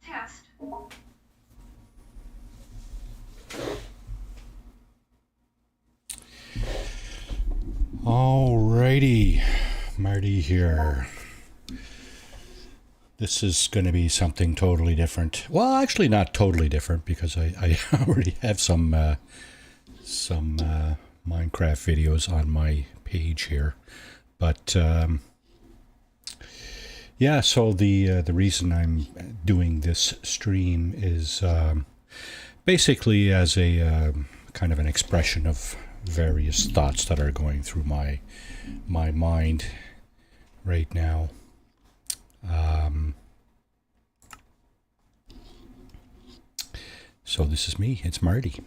Test. Alrighty, Marty here. This is going to be something totally different. Well, actually, not totally different because I already have some Minecraft videos on my page here. But yeah, so the reason I'm doing this stream is basically as a kind of an expression of various thoughts that are going through my mind right now. So this is me. It's Marty.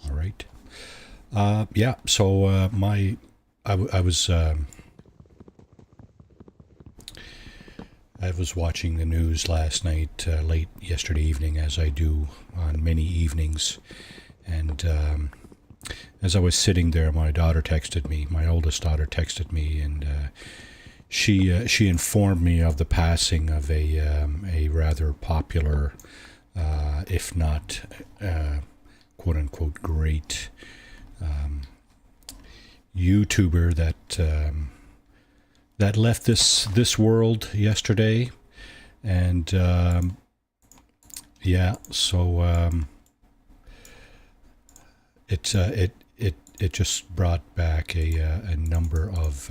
All right. Yeah. So I was watching the news last night, late yesterday evening, as I do on many evenings, and as I was sitting there, my daughter texted me. My oldest daughter texted me, and she informed me of the passing of a rather popular, if not quote unquote great YouTuber that left this world yesterday, and yeah, so it just brought back a number of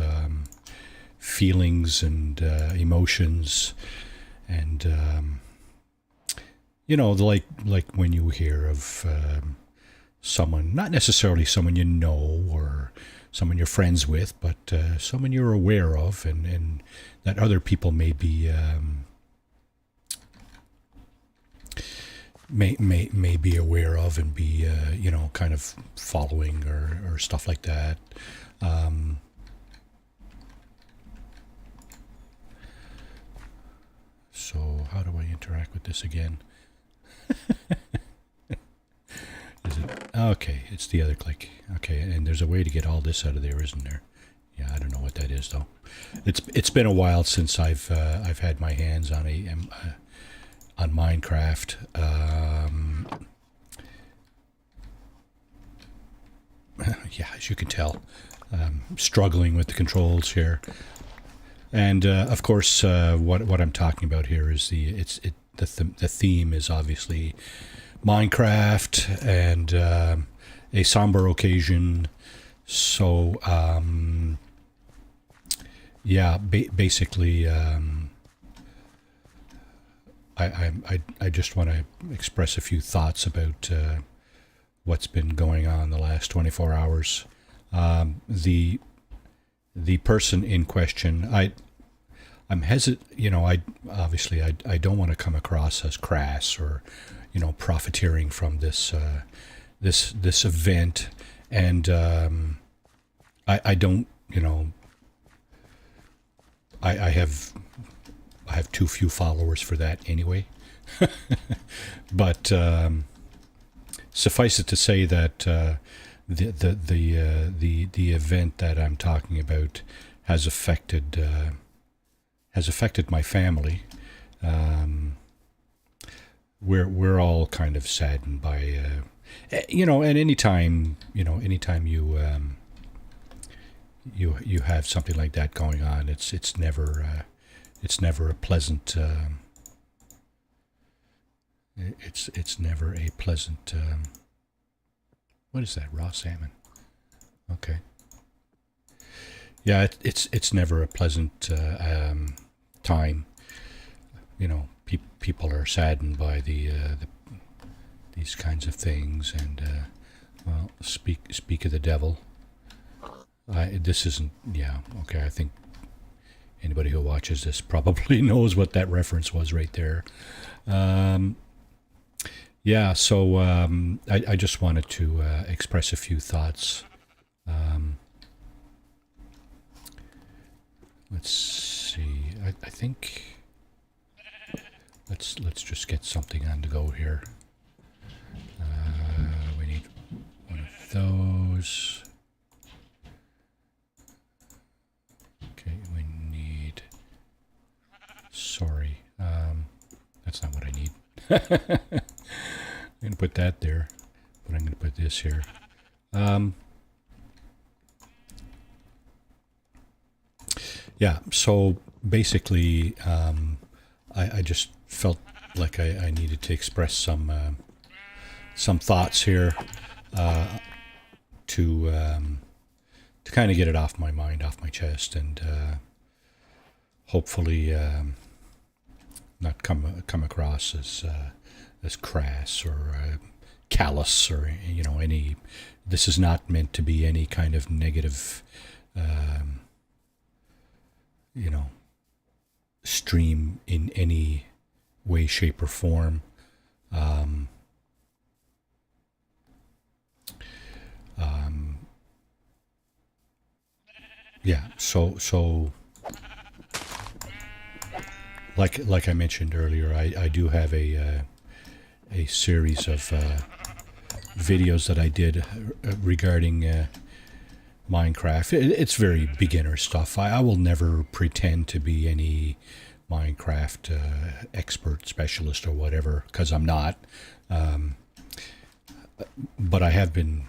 feelings and emotions, and you know, like when you hear of someone, not necessarily someone you know or someone you're friends with, but someone you're aware of, and that other people may be may be aware of and be you know, kind of following or stuff like that. So how do I interact with this again? Is it okay? It's the other click. Okay, and there's a way to get all this out of there, isn't there? Yeah, I don't know what that is though. It's been a while since I've had my hands on on Minecraft. Yeah, as you can tell, struggling with the controls here, and of course, what I'm talking about here is the theme is obviously Minecraft and a somber occasion. So yeah, basically, I just want to express a few thoughts about what's been going on the last 24 hours. The person in question, I'm hesitant. You know, I don't want to come across as crass or, you know, profiteering from this this event, and I don't, you know, I have too few followers for that anyway. But suffice it to say that the event that I'm talking about has affected my family. We're all kind of saddened by you know, and anytime you you have something like that going on, it's never a pleasant it's never a pleasant what is that, raw salmon? Okay. Yeah, it's never a pleasant time. You know, people are saddened by these kinds of things, and well, speak of the devil. This isn't. Yeah, okay. I think anybody who watches this probably knows what that reference was right there. Yeah, so I just wanted to express a few thoughts. Let's see. I think let's just get something on the go here. We need one of those. sorry. That's not what I need. I'm going to put that there, but I'm going to put this here. Yeah, so basically, I just felt like I needed to express some thoughts here to kind of get it off my mind, off my chest, and hopefully not come across as crass or callous or any. This is not meant to be any kind of negative stream in any way, shape, or form. Yeah, so like I mentioned earlier, I do have a series of videos that I did regarding Minecraft. It's very beginner stuff. I will never pretend to be any Minecraft expert, specialist, or whatever, because I'm not. But I have been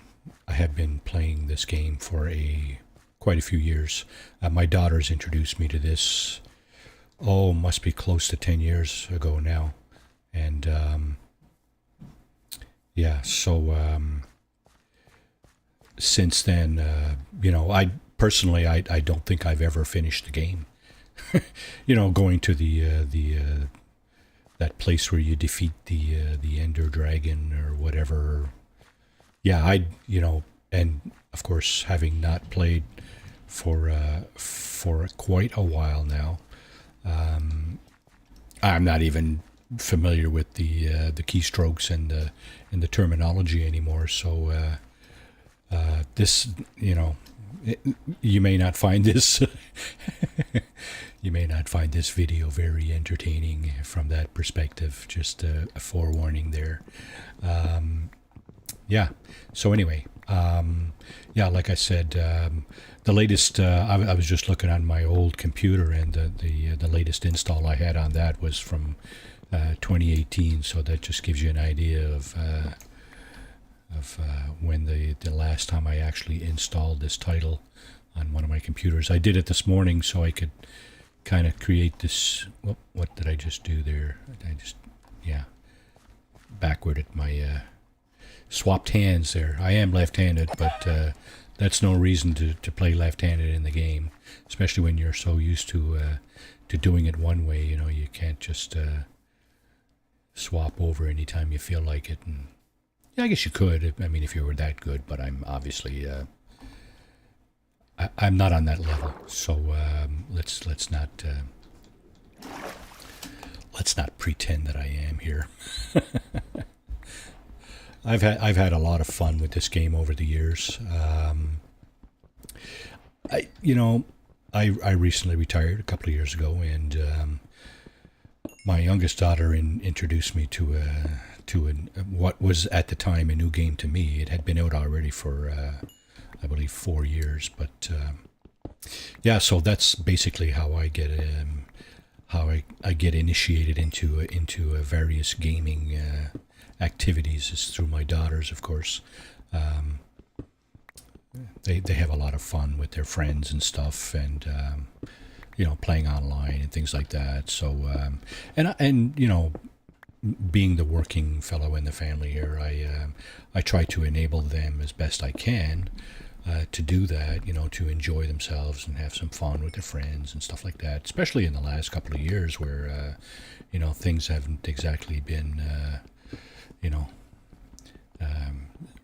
playing this game for quite a few years. My daughters introduced me to this. Must be close to 10 years ago now, and yeah. So since then, I personally, I don't think I've ever finished the game. Going to the that place where you defeat the Ender Dragon or whatever. Yeah, and of course, having not played for quite a while now, I'm not even familiar with the keystrokes and the terminology anymore. So this, you may not find this you may not find this video very entertaining from that perspective. Just a forewarning there. Yeah. So anyway, like I said, the latest. I was just looking on my old computer, and the latest install I had on that was from 2018. So that just gives you an idea of when the last time I actually installed this title on one of my computers. I did it this morning so I could kind of create this. What did I just do there? Backward at my swapped hands there. I am left-handed, but that's no reason to play left-handed in the game, especially when you're so used to doing it one way. You can't just swap over anytime you feel like it. And yeah, I guess you could. I mean, if you were that good, but I'm obviously I'm not on that level. So let's not pretend that I am here. I've had a lot of fun with this game over the years. I recently retired a couple of years ago, and my youngest daughter introduced me to what was at the time a new game to me. It had been out already for I believe 4 years, but so that's basically how I get I get initiated into various gaming activities, is through my daughters, of course. They have a lot of fun with their friends and stuff, and playing online and things like that. So and being the working fellow in the family here, I try to enable them as best I can to do that, to enjoy themselves and have some fun with their friends and stuff like that, especially in the last couple of years where things haven't exactly been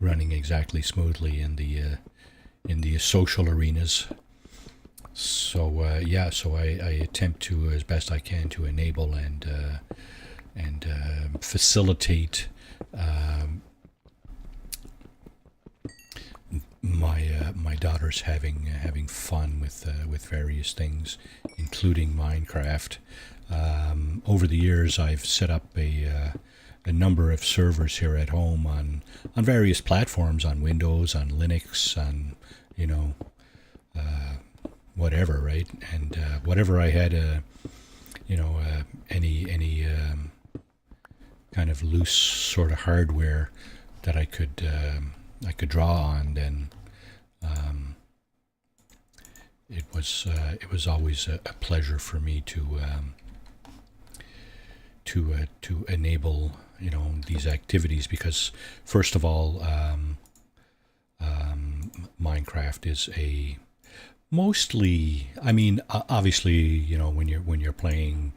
running exactly smoothly in the social arenas. So so I attempt to, as best I can, to enable and facilitate my daughters having fun with various things, including Minecraft. Over the years, I've set up a number of servers here at home on various platforms, on Windows, on Linux, on whatever, right? And whatever I had any kind of loose sort of hardware that I could draw on, then it was always a pleasure for me to enable these activities, because first of all, Minecraft is a mostly, I mean, obviously, when you're playing,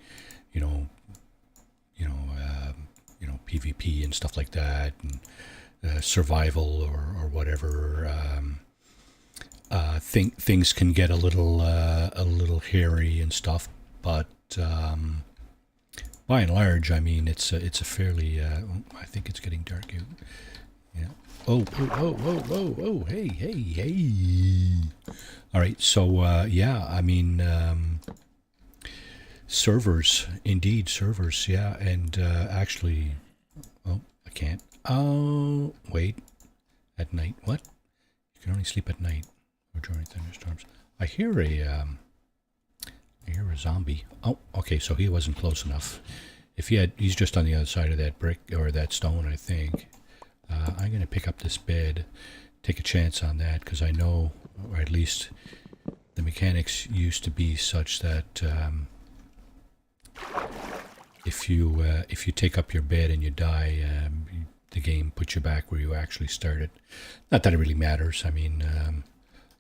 PvP and stuff like that, and survival or whatever, things can get a little hairy and stuff, but by and large, I mean, it's a fairly. I think it's getting dark out. Yeah. Oh, hey. All right, so yeah, I mean, servers, indeed, servers, yeah, and actually, oh, I can't. Oh, wait, at night, what? You can only sleep at night or during thunderstorms. I hear a zombie. Oh, okay, so he wasn't close enough. He's just on the other side of that brick or that stone, I think. I'm going to pick up this bed, take a chance on that, because I know, or at least the mechanics used to be such that if you take up your bed and you die, the game puts you back where you actually started. Not that it really matters. I mean,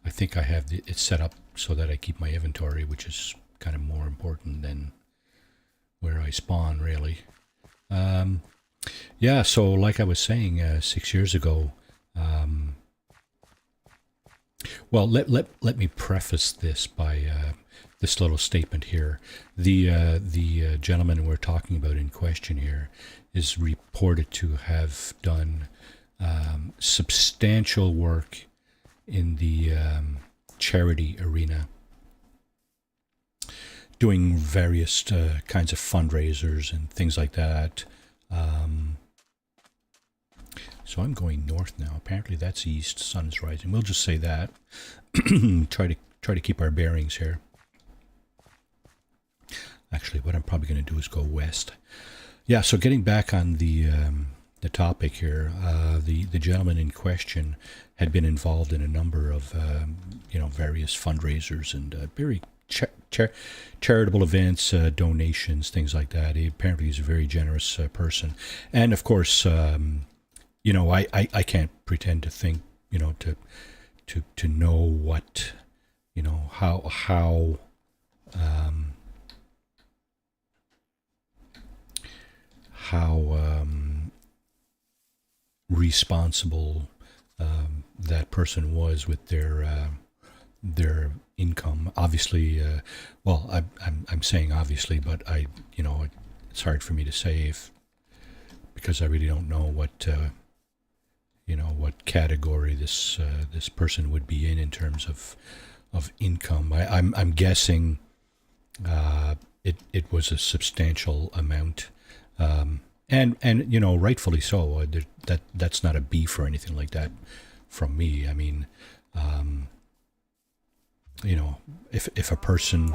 I think I have it set up so that I keep my inventory, which is kind of more important than where I spawn, really. Yeah, so like I was saying, 6 years ago, well, let me preface this by this little statement here. The gentleman we're talking about in question here is reported to have done substantial work in the charity arena, doing various kinds of fundraisers and things like that. So I'm going north now. Apparently that's east. Sun's rising. We'll just say that. try to keep our bearings here. Actually, what I'm probably going to do is go west. Yeah. So getting back on the topic here, the gentleman in question had been involved in a number of various fundraisers and very charitable events, donations, things like that. He apparently is a very generous person, and of course, I can't pretend to think, to know what, how responsible that person was with their income. Obviously, well, I'm saying obviously, but it's hard for me to say because I really don't know what category this person would be in terms of income. I'm guessing it was a substantial amount, and rightfully so. That's not a beef or anything like that from me. I mean, if a person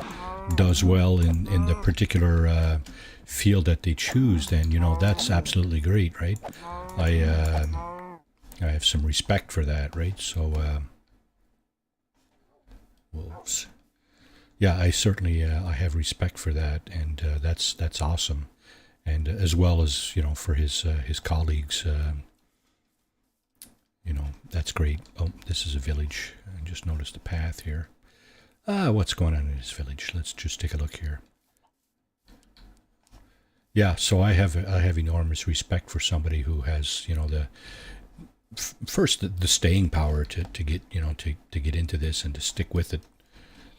does well in the particular field that they choose, then that's absolutely great, right? I have some respect for that, right? So, wolves. Yeah, I certainly I have respect for that, and that's awesome, and as well as for his colleagues, that's great. Oh, this is a village. I just noticed the path here. What's going on in this village? Let's just take a look here. Yeah, so I have enormous respect for somebody who has first the staying power to get to get into this and to stick with it.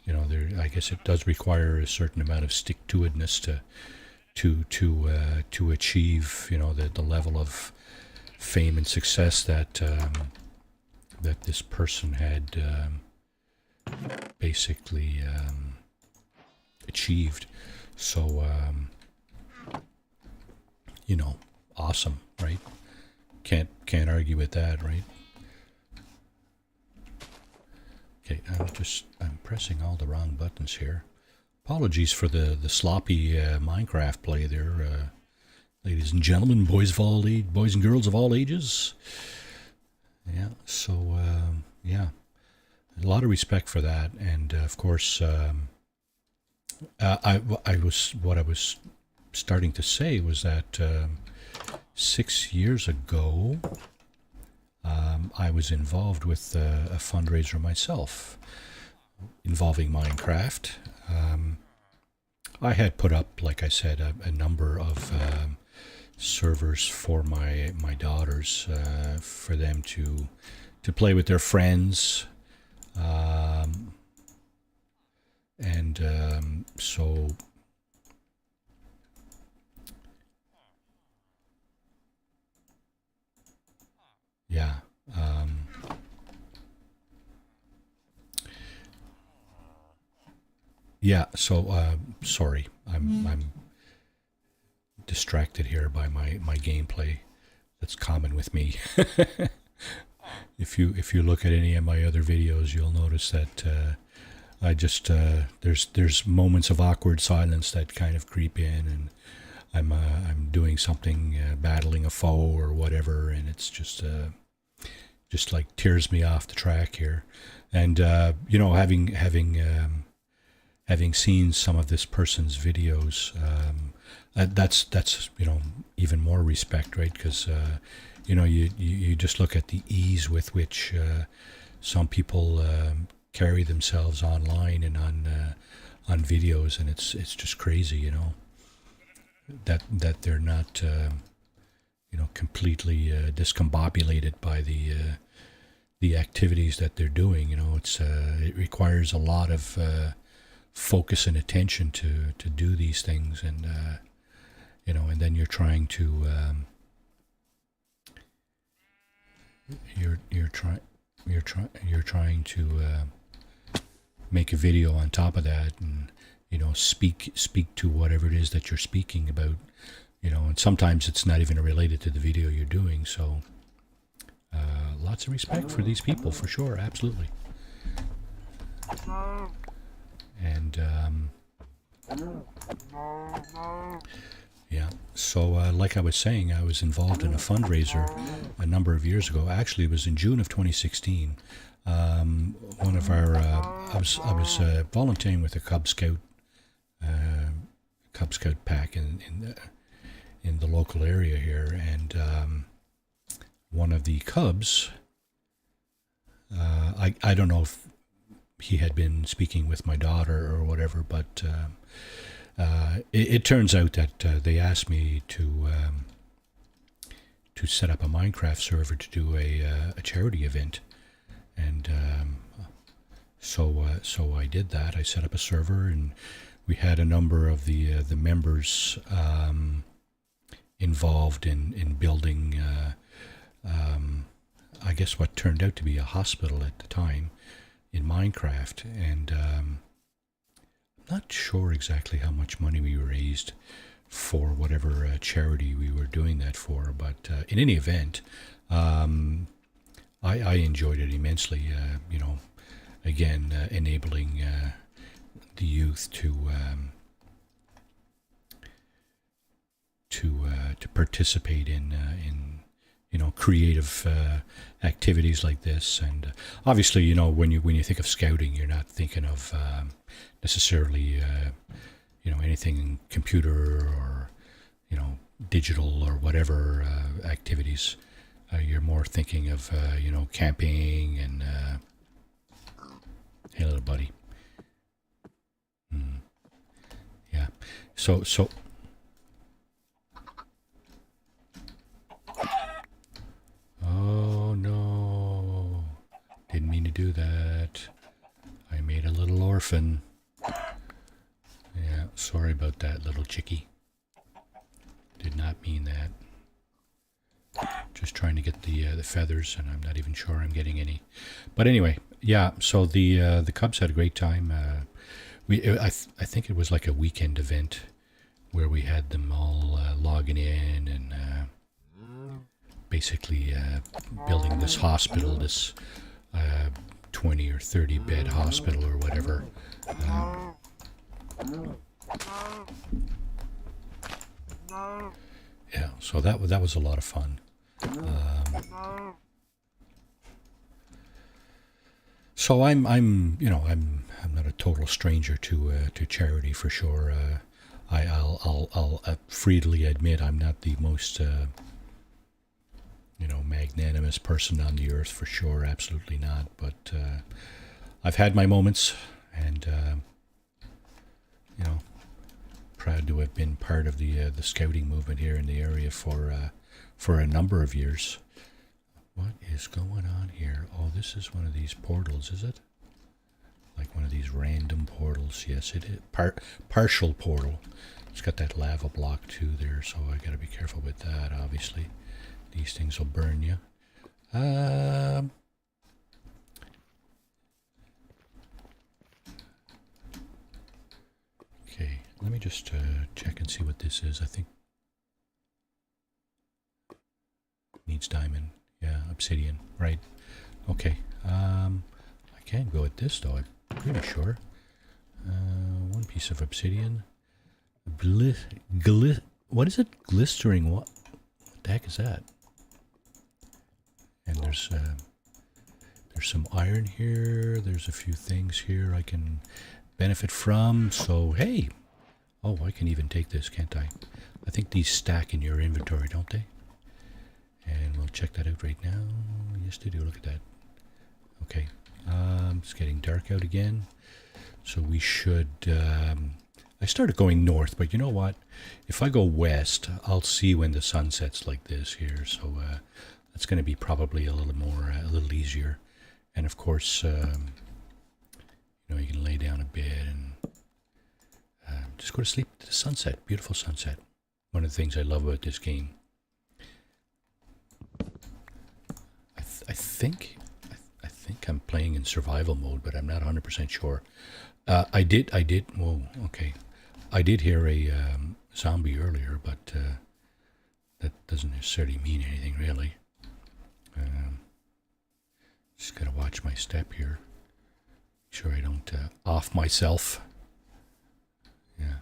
I guess it does require a certain amount of stick-to-itness to achieve the level of fame and success that that this person had basically achieved. So awesome, right? Can't argue with that, right? Okay, I'm pressing all the wrong buttons here. Apologies for the sloppy Minecraft play there, ladies and gentlemen, boys and girls of all ages. Yeah, so yeah, a lot of respect for that, and of course, I was starting to say was that 6 years ago, I was involved with a fundraiser myself involving Minecraft. I had put up, like I said, a number of servers for my daughters, for them to play with their friends, and so yeah. Yeah, so sorry, I'm distracted here by my gameplay. That's common with me. If you look at any of my other videos, you'll notice that I just there's moments of awkward silence that kind of creep in, and I'm doing something, battling a foe or whatever, and it's just like tears me off the track here. And having seen some of this person's videos, that's even more respect, right? Because you just look at the ease with which some people carry themselves online and on videos, and it's just crazy, that they're not completely discombobulated by the activities that they're doing. It requires a lot of focus and attention to do these things, and and then you're trying to you're trying to make a video on top of that, and speak to whatever it is that you're speaking about, and sometimes it's not even related to the video you're doing. So lots of respect for these people, for sure, absolutely. And yeah, so like I was saying, I was involved in a fundraiser a number of years ago. Actually, it was in June of 2016. One of our I was volunteering with a Cub Scout pack in the local area here, and one of the Cubs, I don't know if he had been speaking with my daughter or whatever, but it turns out that they asked me to set up a Minecraft server to do a charity event, and so I did that. I set up a server, and we had a number of the members involved in building I guess what turned out to be a hospital at the time in Minecraft, and I'm not sure exactly how much money we raised for whatever charity we were doing that for, but in any event, I enjoyed it immensely. Again, enabling the youth to participate in creative activities like this. And obviously, when you think of scouting, you're not thinking of necessarily anything computer or digital or whatever activities. You're more thinking of camping and hey, little buddy. Yeah. So. Oh no, didn't mean to do that. I made a little orphan. Yeah, sorry about that, little chickie. Did not mean that. Just trying to get the feathers, and I'm not even sure I'm getting any. But anyway, yeah, so the Cubs had a great time. I think it was like a weekend event where we had them all logging in and basically building this hospital, this 20 or 30 bed hospital or whatever. Yeah, so that was a lot of fun. So I'm not a total stranger to charity for sure. I'll freely admit I'm not the most magnanimous person on the earth for sure. Absolutely not. But I've had my moments, and proud to have been part of the scouting movement here in the area for a number of years. What is going on here? Oh, this is one of these portals, is it? Like one of these random portals. Yes, it is. Partial portal. It's got that lava block too there, so I gotta be careful with that, obviously. These things will burn you. Okay, let me just check and see what this is. I think needs diamond. Yeah, obsidian, right. Okay. I can go at this though, I'm pretty sure. One piece of obsidian. What is it? Glistering what? What the heck is that? And there's some iron here. There's a few things here I can benefit from. So, hey. Oh, I can even take this, can't I? I think these stack in your inventory, don't they? And we'll check that out right now. Yes, they do. Look at that. Okay. It's getting dark out again. So we should... I started going north, but you know what? If I go west, I'll see when the sun sets like this here. So that's going to be probably a little easier. And of course, you can lay down a bed and just go to sleep to the sunset. Beautiful sunset. One of the things I love about this game. I think I'm playing in survival mode, but I'm not 100% sure. I did. Whoa, okay. I did hear a zombie earlier, but that doesn't necessarily mean anything, really. Just gotta watch my step here. Make sure I don't off myself. Yeah.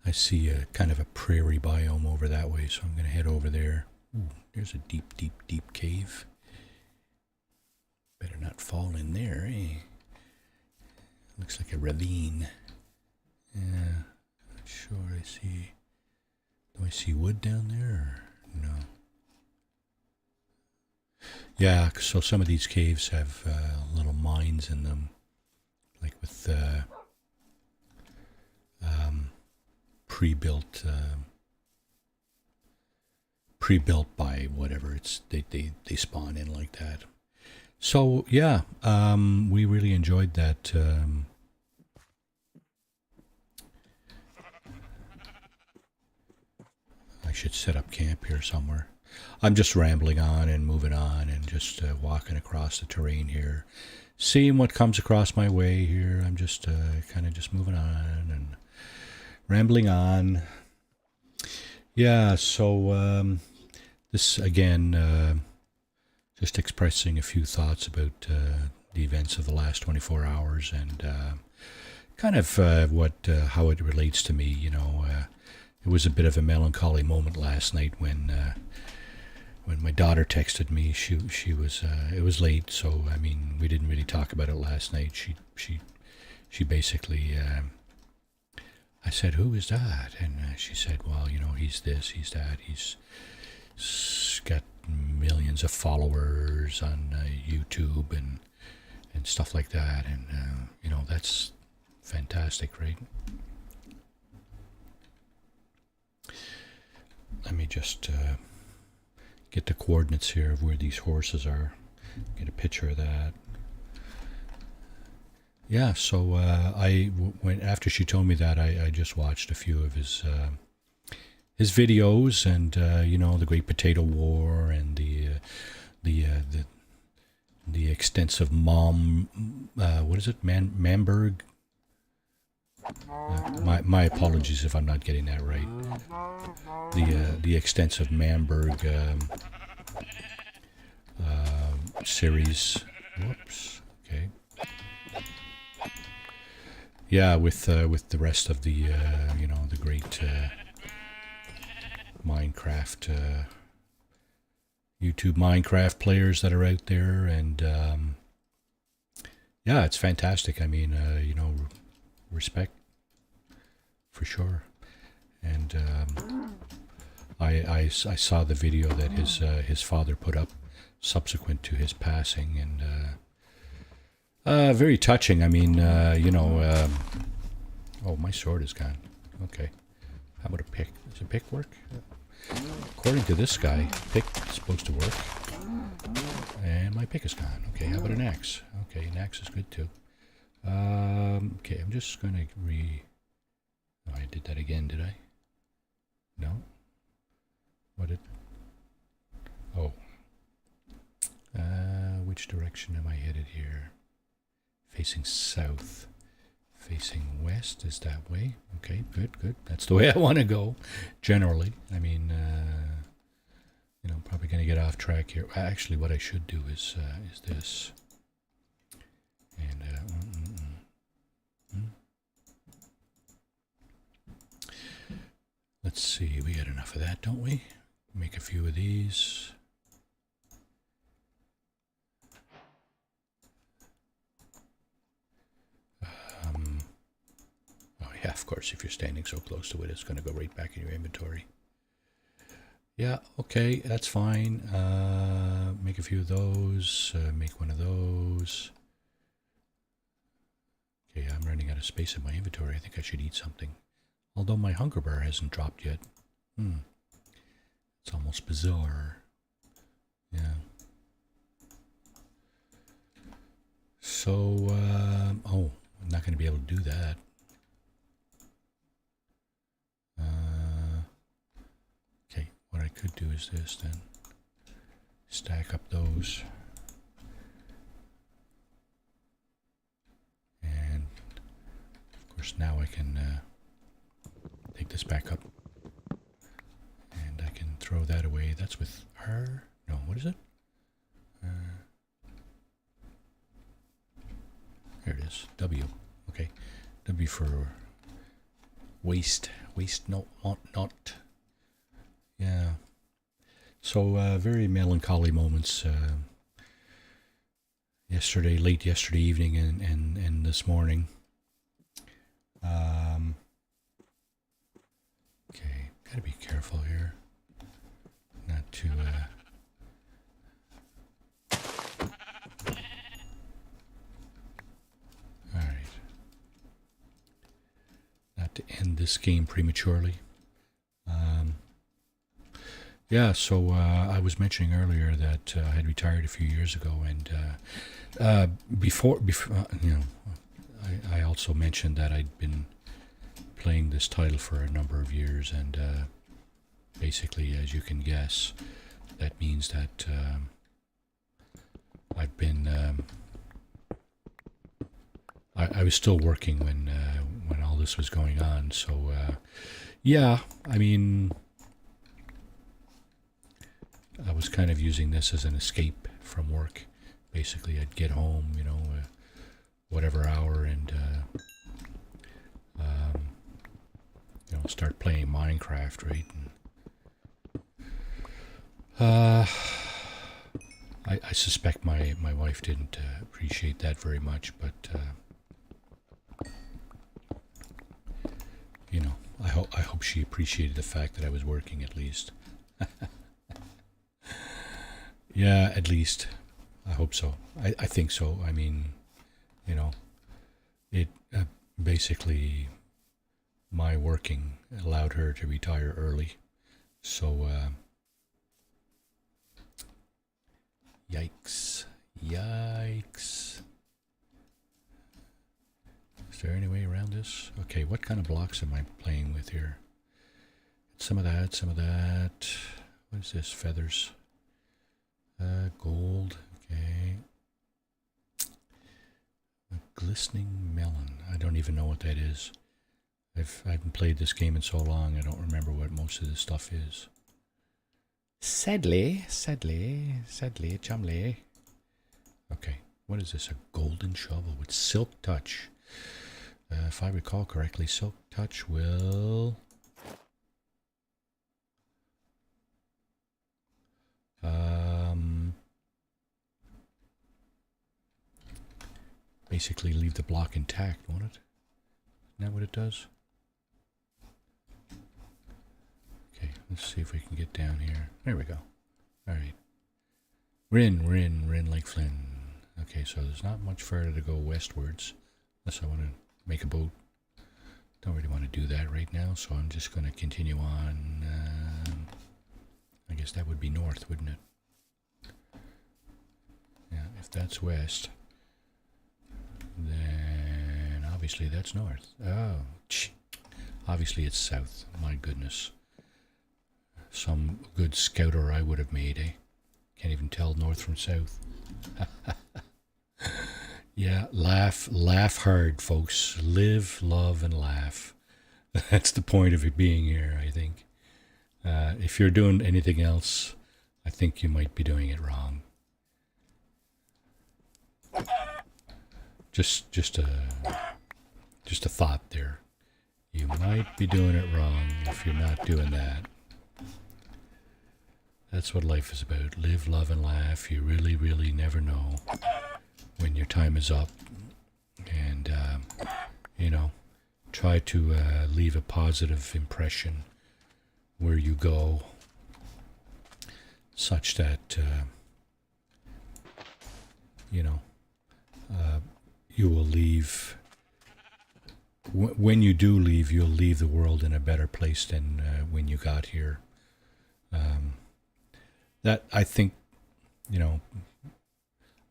I see a kind of a prairie biome over that way, so I'm going to head over there. Ooh, there's a deep, deep, deep cave. Better not fall in there, eh? Looks like a ravine. Yeah, not sure I see... Do I see wood down there, or no? Yeah, so some of these caves have little mines in them, like with pre-built by whatever they spawn in like that. So yeah, we really enjoyed that. I should set up camp here somewhere. I'm just rambling on and moving on and just walking across the terrain here, seeing what comes across my way here. I'm just kind of just moving on and rambling on. Yeah, so this again, just expressing a few thoughts about the events of the last 24 hours and kind of how it relates to me. It was a bit of a melancholy moment last night when my daughter texted me. She was it was late, so I mean we didn't really talk about it last night. She basically I said, "Who is that?" And she said, "Well, he's this, he's that, he's got millions of followers on YouTube and stuff like that, and that's fantastic, right?" Let me just get the coordinates here of where these horses are. Get a picture of that. Yeah, so when after she told me that, I just watched a few of his videos, and the Great Potato War and the extensive Mamberg. My apologies if I'm not getting that right. The extensive Mamberg series. Whoops. Okay. Yeah, with the rest of the the great Minecraft YouTube Minecraft players that are out there, and yeah, it's fantastic. I mean, respect for sure. And I saw the video that his father put up subsequent to his passing, and very touching. I mean, oh, my sword is gone. Okay, how about a pick? Does a pick work? According to this guy, pick is supposed to work. And my pick is gone. Okay, how about an axe? Okay, an axe is good too. Okay, I'm just gonna Oh, I did that again, did I? No? What did... Oh. Which direction am I headed here? Facing south. Facing west is that way. Okay, good, good. That's the way I want to go, generally. I mean, I'm probably going to get off track here. Actually, what I should do is this. And, let's see, we got enough of that, don't we? Make a few of these. Oh yeah, of course, if you're standing so close to it, it's going to go right back in your inventory. Yeah, okay, that's fine. Make a few of those. Make one of those. Okay, I'm running out of space in my inventory. I think I should eat something. Although my hunger bar hasn't dropped yet. It's almost bizarre. Yeah. So, oh, I'm not going to be able to do that. Okay, what I could do is this then. Stack up those. And, of course, now I can take this back up. And I can throw that away. That's with R? No, what is it? There it is. W. Okay. W for waste. Waste not. Yeah. So very melancholy moments yesterday, late yesterday evening and this morning. Okay, gotta be careful here. Not to Alright. Not to end this game prematurely. Yeah, so I was mentioning earlier that I had retired a few years ago, and before I also mentioned that I'd been playing this title for a number of years, and basically, as you can guess, that means that I've been I was still working when all this was going on. So yeah, I mean, I was kind of using this as an escape from work. Basically, I'd get home, whatever hour, and start playing Minecraft, right? And I suspect my wife didn't appreciate that very much, but I hope she appreciated the fact that I was working, at least. Yeah, at least. I hope so. I think so. I mean, it basically, my working allowed her to retire early. So, yikes. Is there any way around this? Okay, what kind of blocks am I playing with here? Some of that. What is this? Feathers. Gold. Okay. A glistening melon. I don't even know what that is. I haven't played this game in so long, I don't remember what most of this stuff is. Sadly, chumley. Okay, what is this? A golden shovel with silk touch. If I recall correctly, Silk Touch will basically leave the block intact, won't it? Isn't that what it does? Okay, let's see if we can get down here. There we go. All right. Rin like Flynn. Okay, so there's not much further to go westwards, unless I want to make a boat. Don't really want to do that right now, so I'm just going to continue on. I guess that would be north, wouldn't it? Yeah, if that's west, then obviously that's north. Oh, obviously it's south. My goodness. Some good scouter I would have made, eh? Can't even tell north from south. Yeah, laugh hard, folks. Live, love, and laugh. That's the point of it being here, I think. If you're doing anything else, I think you might be doing it wrong. Just a thought there. You might be doing it wrong if you're not doing that. That's what life is about. Live, love, and laugh. You really, really never know when your time is up. And, try to leave a positive impression where you go, such that, you will leave. When you do leave, you'll leave the world in a better place than when you got here. That I think,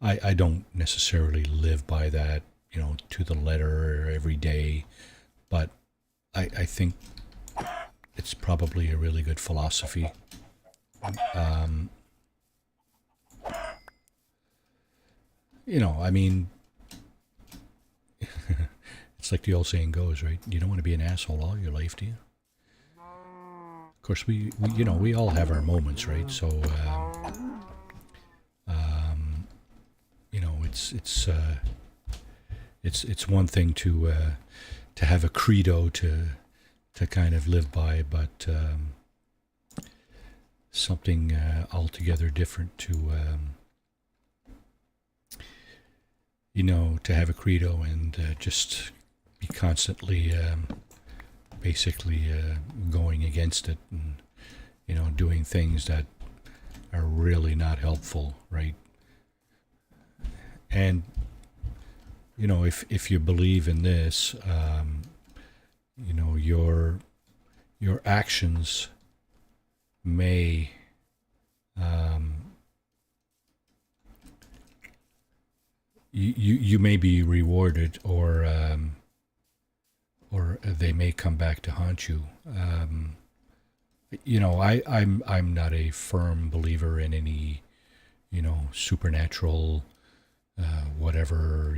I don't necessarily live by that, to the letter every day, but I think it's probably a really good philosophy. It's like the old saying goes, right? You don't want to be an asshole all your life, do you? Of course, we all have our moments, right? So, it's one thing to have a credo to kind of live by, but something altogether different to to have a credo and just be constantly basically going against it, and doing things that are really not helpful, right? And if you believe in this, your actions may you may be rewarded, or they may come back to haunt you. I'm not a firm believer in any supernatural whatever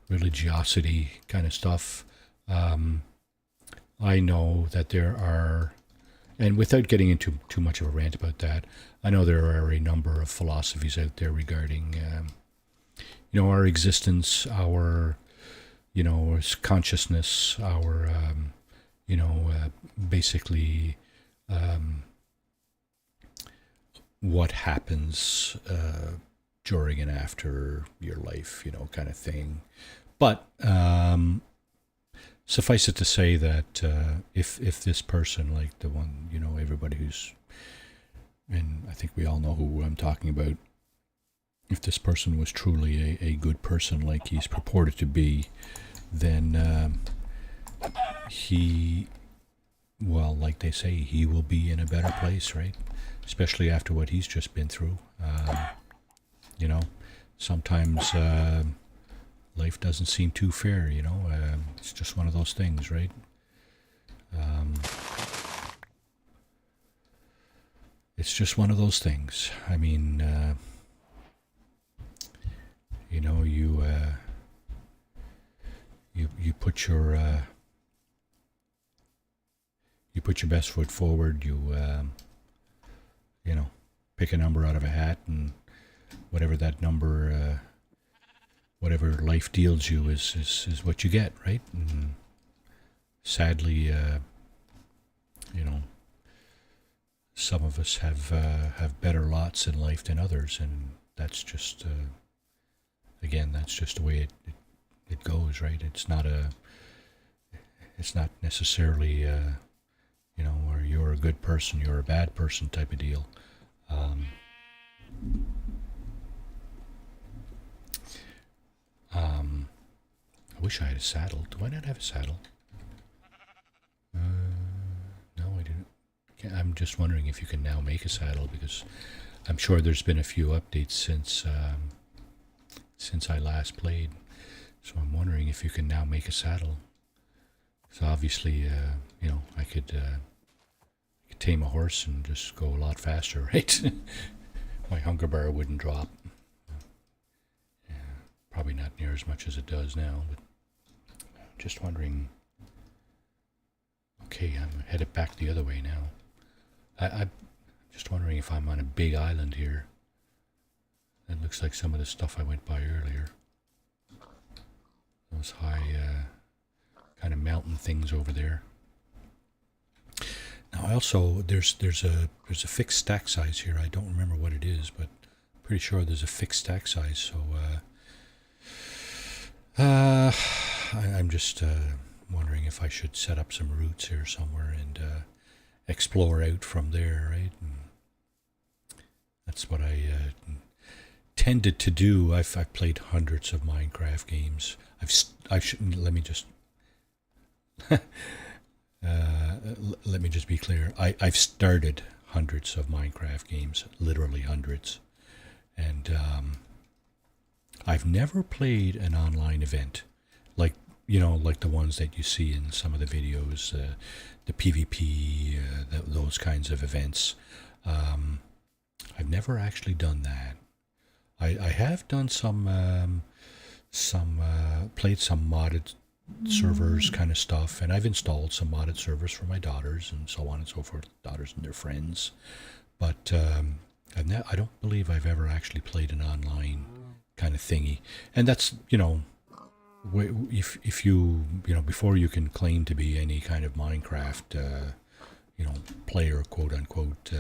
religiosity kind of stuff. I know that there are, and without getting into too much of a rant about that, I know there are a number of philosophies out there regarding our existence, our consciousness, our basically what happens during and after your life, kind of thing. But suffice it to say that if this person, like the one, everybody who's, and I think we all know who I'm talking about, if this person was truly a good person like he's purported to be, then he, well, like they say, he will be in a better place, right? Especially after what he's just been through. Sometimes life doesn't seem too fair, it's just one of those things, right? It's just one of those things. I mean, you put your best foot forward. You pick a number out of a hat, and whatever that number whatever life deals you is what you get, right? And sadly, some of us have better lots in life than others, and that's just again, that's just the way it goes, right? It's not necessarily where you're a good person, you're a bad person type of deal. I wish I had a saddle. Do I not have a saddle? No, I didn't. I'm just wondering if you can now make a saddle, because I'm sure there's been a few updates since I last played. So I'm wondering if you can now make a saddle. So obviously, I could tame a horse and just go a lot faster, right? My hunger bar wouldn't drop. Probably not near as much as it does now, but just wondering. Okay, I'm headed back the other way now. I'm just wondering if I'm on a big island here. That looks like some of the stuff I went by earlier. Those high kind of mountain things over there. Now, also, there's a fixed stack size here. I don't remember what it is, but I'm pretty sure there's a fixed stack size. So I'm just wondering if I should set up some routes here somewhere and explore out from there, right? And that's what I tended to do. I've played hundreds of Minecraft games. Let me just let me just be clear. I've started hundreds of Minecraft games, literally hundreds, and I've never played an online event like the ones that you see in some of the videos, the PvP, those kinds of events. I've never actually done that. I have done some played some modded servers kind of stuff, and I've installed some modded servers for my daughters and so on and so forth, daughters and their friends. But I don't believe I've ever actually played an online kind of thingy. And that's, if you before you can claim to be any kind of Minecraft player, quote unquote,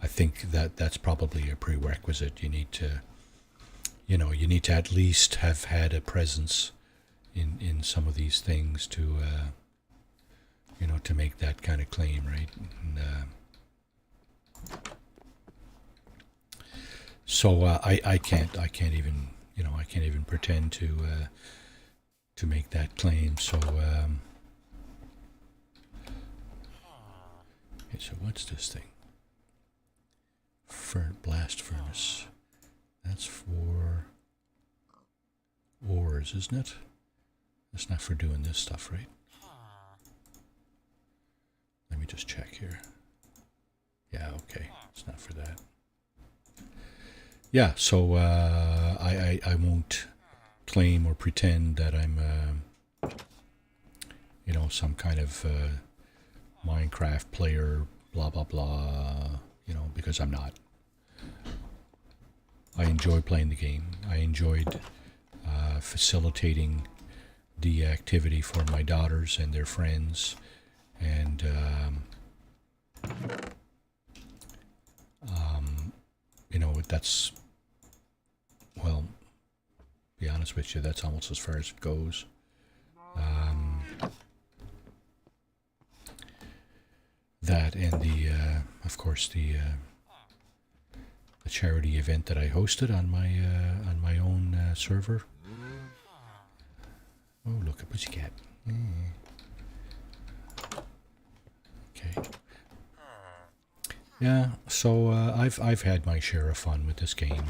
I think that's probably a prerequisite. You need to at least have had a presence in some of these things to to make that kind of claim, right? And, so I can't even I can't even pretend to make that claim. So okay, so what's this thing? Blast furnace. That's for ores, isn't it? That's not for doing this stuff, right? Let me just check here. Yeah, okay. It's not for that. Yeah, so I won't claim or pretend that I'm some kind of Minecraft player, blah blah blah, because I'm not. I enjoy playing the game. I enjoyed facilitating the activity for my daughters and their friends, and that's, well, be honest with you, that's almost as far as it goes. That and of course, the charity event that I hosted on my own server. Oh, look, a pussycat. Okay. Yeah, so I've had my share of fun with this game.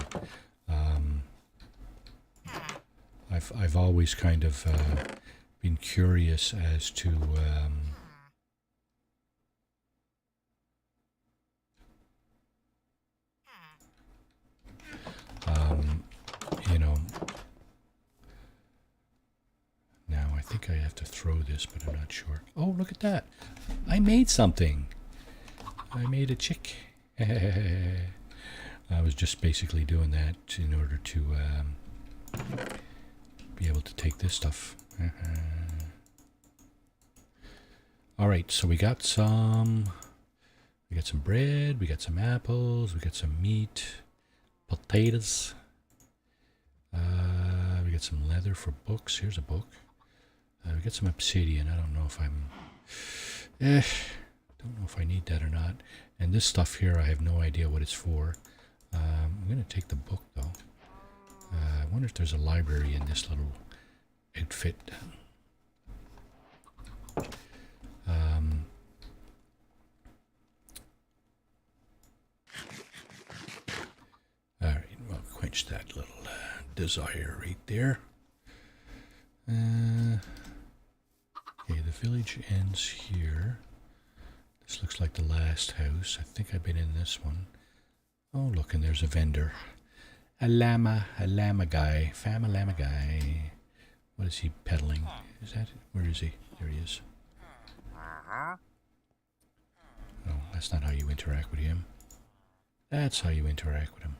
I've always kind of been curious as to now I think I have to throw this, but I'm not sure. Oh, look at that. I made something. I made a chick. I was just basically doing that in order to able to take this stuff. All right, so we got some bread, we got some apples, we got some meat, potatoes. We got some leather for books. Here's a book. We got some obsidian. I don't know if don't know if I need that or not. And this stuff here, I have no idea what it's for. I'm going to take the book, though. I wonder if there's a library in this little outfit. Alright, well, quench that little desire right there. Okay, the village ends here. This looks like the last house. I think I've been in this one. Oh, look, and there's a vendor. A llama guy. Fam a llama guy. What is he peddling? Is that, where is he? There he is. Oh, that's not how you interact with him. That's how you interact with him.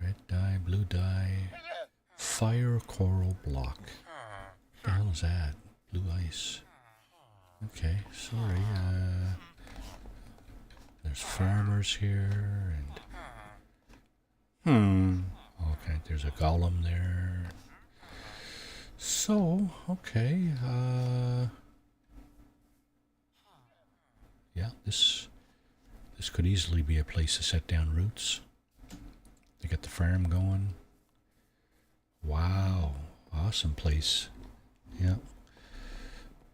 Red dye, blue dye, fire coral block. What the hell is that? Blue ice. Okay, sorry. There's farmers here, and okay, there's a golem there. So, okay, yeah, this could easily be a place to set down roots. They got the farm going. Wow, awesome place. Yeah.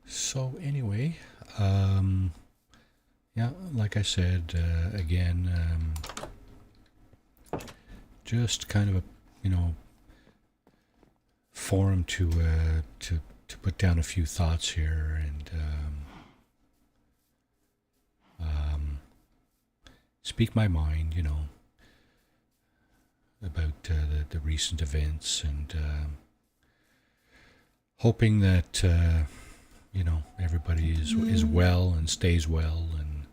So anyway, yeah, like I said, again, just kind of a, forum to put down a few thoughts here and speak my mind, about the recent events, and hoping that everybody is well and stays well and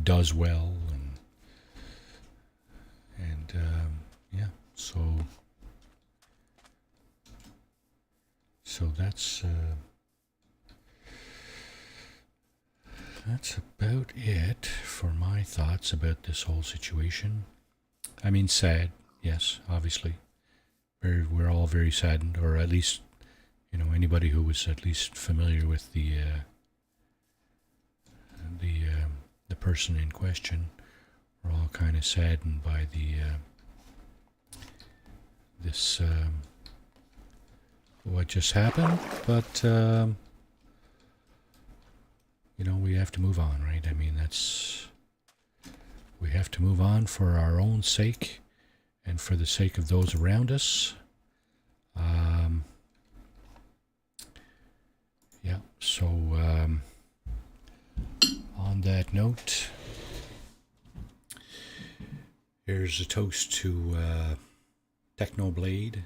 does well, and yeah, so that's about it for my thoughts about this whole situation. I mean, sad, yes, obviously. We're all very saddened, or at least, anybody who was at least familiar with the person in question. We're all kind of saddened by this what just happened, but we have to move on, right? I mean, we have to move on for our own sake and for the sake of those around us. Yeah, so on that note, here's a toast to Technoblade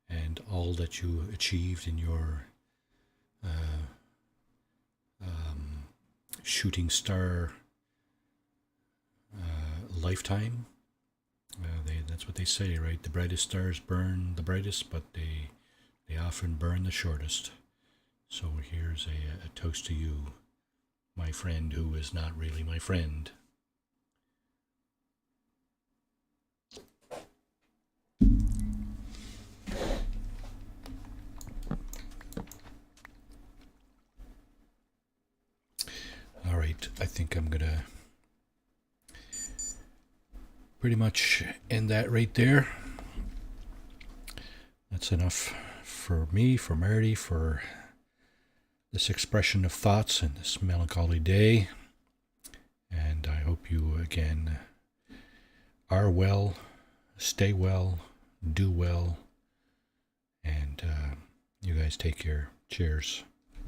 and all that you achieved in your shooting star lifetime. That's what they say, right? The brightest stars burn the brightest, but they often burn the shortest. So here's a toast to you, my friend who is not really my friend. All right, I think I'm gonna pretty much end that right there. That's enough for me, for Marty, for this expression of thoughts and this melancholy day. And I hope you again are well, stay well, do well, and you guys take care. Cheers.